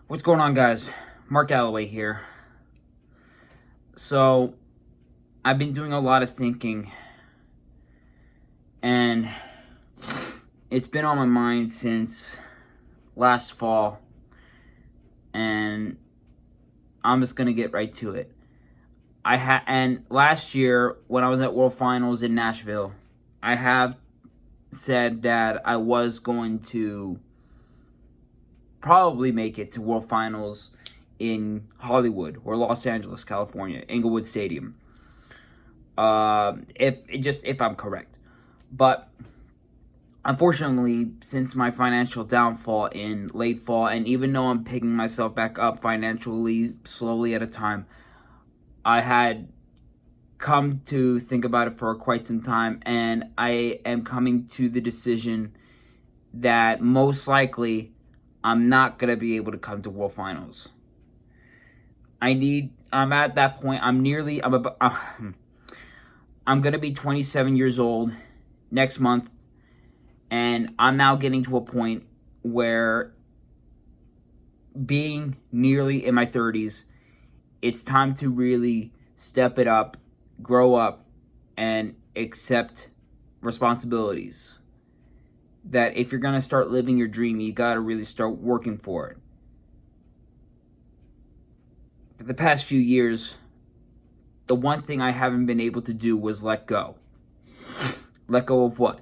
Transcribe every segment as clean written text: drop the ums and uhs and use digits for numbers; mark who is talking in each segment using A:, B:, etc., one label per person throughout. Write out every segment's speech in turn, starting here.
A: What's going on, guys? Mark Galloway here. So, I've been doing a lot of thinking, and it's been on my mind since last fall, and I'm just gonna get right to it. And last year when I was at World Finals in Nashville, I have said that I was going to probably make it to World Finals in Hollywood or Los Angeles, California, Inglewood Stadium. If I'm correct, but unfortunately, since my financial downfall in late fall, and even though I'm picking myself back up financially slowly at a time, I had come to think about it for quite some time, and I am coming to the decision that most likely I'm not going to be able to come to World Finals. I'm at that point. I'm going to be 27 years old next month, and I'm now getting to a point where, being nearly in my 30s, it's time to really step it up, grow up, and accept responsibilities. That if you're going to start living your dream, you got to really start working for it. For the past few years, the one thing I haven't been able to do was let go. Let go of what?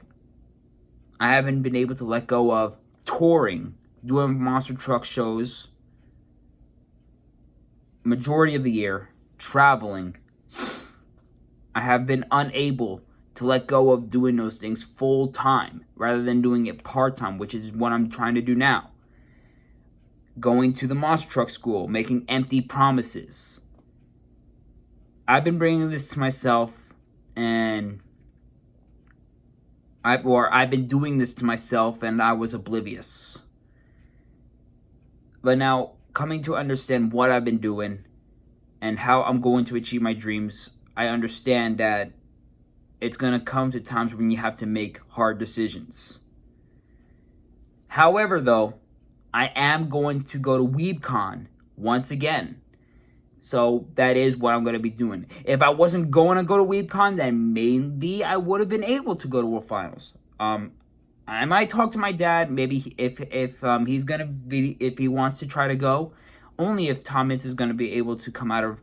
A: I haven't been able to let go of touring, doing monster truck shows, majority of the year, traveling. I have been unable to let go of doing those things full time rather than doing it part time, which is what I'm trying to do now. Going to the monster truck school, making empty promises. I've been bringing this to myself, and I've been doing this to myself, and I was oblivious. But now, coming to understand what I've been doing and how I'm going to achieve my dreams, I understand that it's going to come to times when you have to make hard decisions. However, though, I am going to go to WeebCon once again. So that is what I'm going to be doing. If I wasn't going to go to WeebCon, then maybe I would have been able to go to World Finals. I might talk to my dad, maybe if he's going to be, if he wants to try to go. Only if Tom Mintz is going to be able to come out of,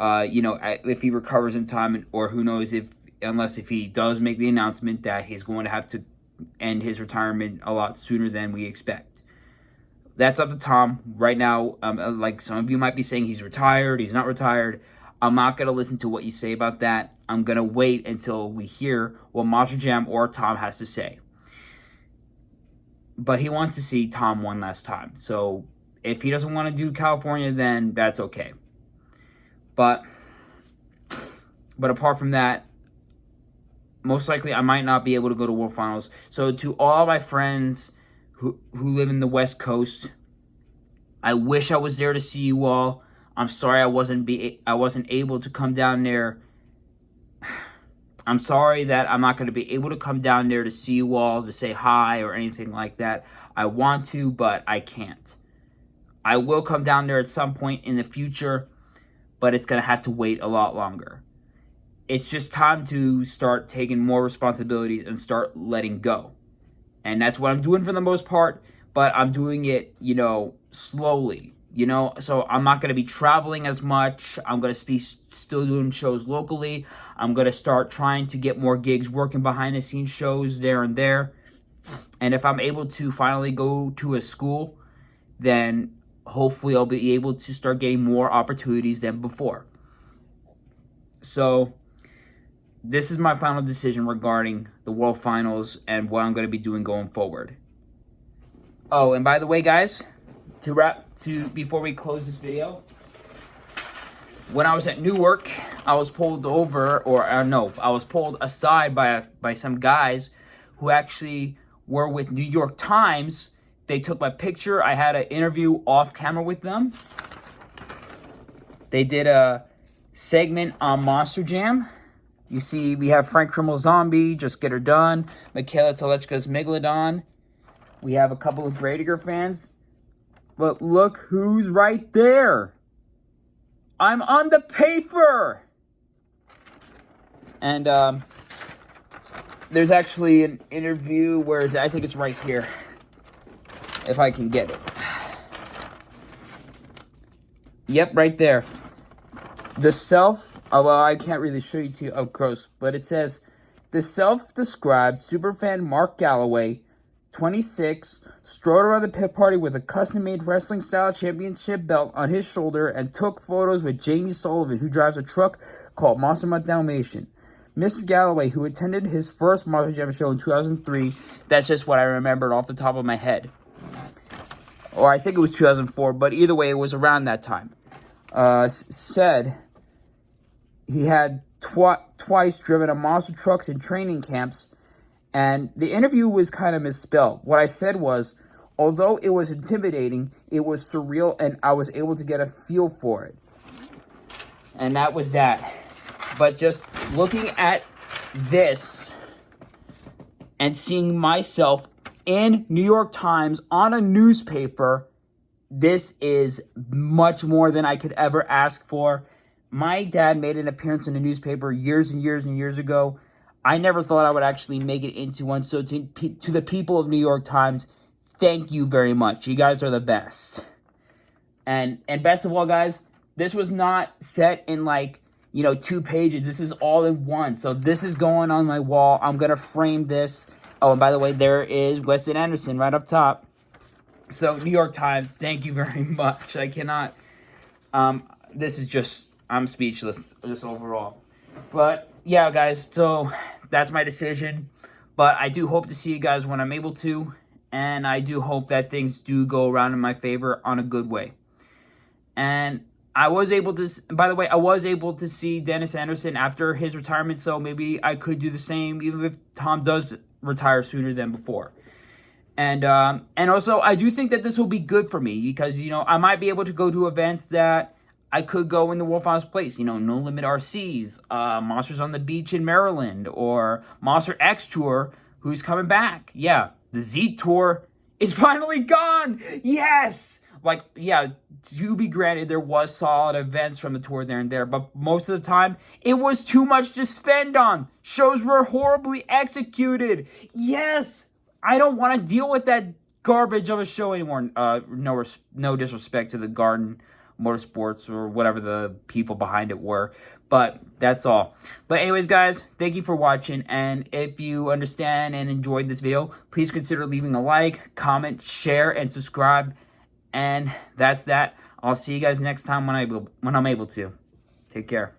A: if he recovers in time, or who knows unless he does make the announcement that he's going to have to end his retirement a lot sooner than we expect. That's up to Tom. Right now, like some of you might be saying, he's retired, he's not retired. I'm not going to listen to what you say about that. I'm going to wait until we hear what Monster Jam or Tom has to say. But he wants to see Tom one last time. So if he doesn't want to do California, then that's okay. But apart from that, most likely I might not be able to go to World Finals. So to all my friends who live in the West Coast, I wish I was there to see you all. I'm sorry I wasn't able to come down there. I'm sorry that I'm not going to be able to come down there to see you all, to say hi or anything like that. I want to, but I can't. I will come down there at some point in the future, but it's going to have to wait a lot longer. It's just time to start taking more responsibilities and start letting go. And that's what I'm doing for the most part, but I'm doing it, slowly, So I'm not going to be traveling as much. I'm going to be still doing shows locally. I'm going to start trying to get more gigs, working behind the scenes shows there and there. And if I'm able to finally go to a school, then hopefully I'll be able to start getting more opportunities than before. So this is my final decision regarding the World Finals and what I'm going to be doing going forward. Oh, and by the way, guys, before we close this video, when I was at Newark, I was pulled over, I was pulled aside by some guys who actually were with New York Times. They took my picture. I had an interview off camera with them. They did a segment on Monster Jam. You see, we have Frank Criminal Zombie, Just Get Her Done, Michaela Telechka's Megalodon. We have a couple of Gradiger fans. But look who's right there. I'm on the paper. And there's actually an interview where I think it's right here. If I can get it. Yep, right there. Well, I can't really show you to you up close, but it says, the self-described superfan Mark Galloway, 26, strode around the pit party with a custom-made wrestling-style championship belt on his shoulder and took photos with Jamie Sullivan, who drives a truck called Monster Mutt Dalmatian. Mr. Galloway, who attended his first Monster Jam show in 2003, that's just what I remembered off the top of my head. Or I think it was 2004, but either way, it was around that time. Said he had twice driven a monster trucks in training camps, and the interview was kind of misspelled. What I said was, although it was intimidating, it was surreal, and I was able to get a feel for it. And that was that. But just looking at this and seeing myself in New York Times on a newspaper, this is much more than I could ever ask for. My dad made an appearance in a newspaper years and years and years ago. I never thought I would actually make it into one. So to the people of New York Times, thank you very much. You guys are the best. And best of all, guys, this was not set in 2 pages. This is all in one. So this is going on my wall. I'm going to frame this. Oh, and by the way, there is Weston Anderson right up top. So, New York Times, thank you very much. I cannot, this is just, I'm speechless, just overall. But, yeah, guys, so that's my decision. But I do hope to see you guys when I'm able to. And I do hope that things do go around in my favor on a good way. And I was able to, by the way, I was able to see Dennis Anderson after his retirement. So maybe I could do the same, even if Tom does retire sooner than before. And also, I do think that this will be good for me because, I might be able to go to events that I could go in the World Finals place. No Limit RCs, Monsters on the Beach in Maryland, or Monster X Tour, who's coming back. Yeah, the Z Tour is finally gone. Yes! To be granted, there was solid events from the tour there and there, but most of the time, it was too much to spend on. Shows were horribly executed. Yes! I don't want to deal with that garbage of a show anymore. No disrespect to the Garden Motorsports or whatever the people behind it were, but that's all. But anyways, guys, thank you for watching, and if you understand and enjoyed this video, please consider leaving a like, comment, share, and subscribe. And that's that. I'll see you guys next time when I'm able to. Take care.